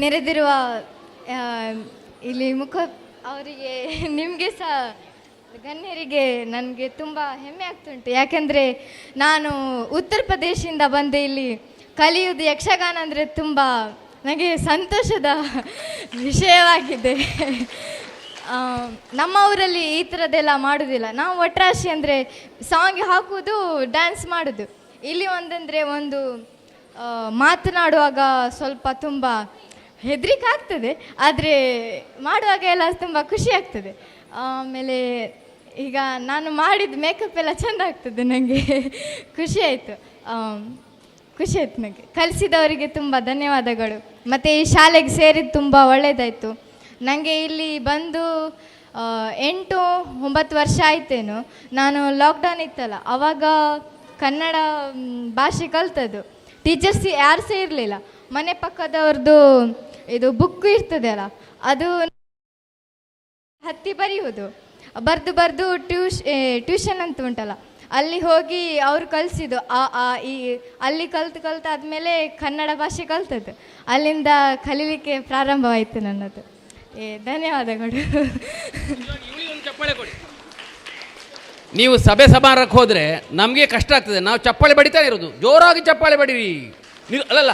ನೆರೆದಿರುವ ಆ, ಇಲ್ಲಿ ಅವರಿಗೆ ನಿಮಗೆ ಸಹ ಗಣ್ಯರಿಗೆ ನನಗೆ ತುಂಬ ಹೆಮ್ಮೆ ಆಗ್ತುಂಟು. ಯಾಕೆಂದರೆ ನಾನು ಉತ್ತರ ಪ್ರದೇಶದಿಂದ ಬಂದು ಇಲ್ಲಿ ಕಲಿಯುವುದು ಯಕ್ಷಗಾನ ಅಂದರೆ ತುಂಬ ನನಗೆ ಸಂತೋಷದ ವಿಷಯವಾಗಿದೆ. ನಮ್ಮ ಊರಲ್ಲಿ ಈ ಥರದ್ದೆಲ್ಲ ಮಾಡೋದಿಲ್ಲ. ನಾವು ಒಟ್ರಾಶಿ ಅಂದರೆ ಸಾಂಗ್ ಹಾಕುವುದು, ಡ್ಯಾನ್ಸ್ ಮಾಡೋದು. ಇಲ್ಲಿ ಒಂದಂದರೆ ಒಂದು ಮಾತನಾಡುವಾಗ ಸ್ವಲ್ಪ ತುಂಬ ಹೆದರಿಕೆ ಆಗ್ತದೆ, ಆದರೆ ಮಾಡುವಾಗ ಎಲ್ಲ ತುಂಬ ಖುಷಿ ಆಗ್ತದೆ. ಆಮೇಲೆ ಈಗ ನಾನು ಮಾಡಿದ ಮೇಕಪ್ ಎಲ್ಲ ಚೆಂದ ಆಗ್ತದೆ. ನನಗೆ ಖುಷಿ ಆಯಿತು ನನಗೆ. ಕಲಿಸಿದವರಿಗೆ ತುಂಬ ಧನ್ಯವಾದಗಳು. ಮತ್ತು ಈ ಶಾಲೆಗೆ ಸೇರಿದ್ದು ತುಂಬ ಒಳ್ಳೆಯದಾಯಿತು. ನನಗೆ ಇಲ್ಲಿ ಬಂದು 8-9 ವರ್ಷ ಆಯ್ತೇನು. ನಾನು ಲಾಕ್ಡೌನ್ ಇತ್ತಲ್ಲ, ಆವಾಗ ಕನ್ನಡ ಭಾಷೆ ಕಲ್ತದ್ದು. ಟೀಚರ್ಸ್ ಯಾರು ಸಹ ಇರಲಿಲ್ಲ. ಮನೆ ಪಕ್ಕದವ್ರದ್ದು ಇದು ಬುಕ್ ಇರ್ತದೆ ಅಲ್ಲ, ಅದು ಹತ್ತಿ ಬರೆಯುವುದು. ಬರೆದು ಟ್ಯೂಷನ್ ಅಂತ ಉಂಟಲ್ಲ, ಅಲ್ಲಿ ಹೋಗಿ ಅವರು ಕಲಿಸಿದ್ದು ಈ ಅಲ್ಲಿ ಕಲ್ತಾದ್ಮೇಲೆ ಕನ್ನಡ ಭಾಷೆ ಕಲ್ತದ್ದು. ಅಲ್ಲಿಂದ ಕಲೀಲಿಕ್ಕೆ ಪ್ರಾರಂಭವಾಯಿತು ನನ್ನದು. ಧನ್ಯವಾದಗಳು. ನೀವು ಸಭೆ ಸಮಾರಂಭಕ್ಕೆ ಹೋದರೆ ನಮಗೆ ಕಷ್ಟ ಆಗ್ತದೆ. ನಾವು ಚಪ್ಪಾಳೆ ಬಡಿತಾನೆ ಇರೋದು, ಜೋರಾಗಿ ಚಪ್ಪಾಳೆ ಬಡಿರಿ ನೀವು. ಅಲ್ಲಲ್ಲ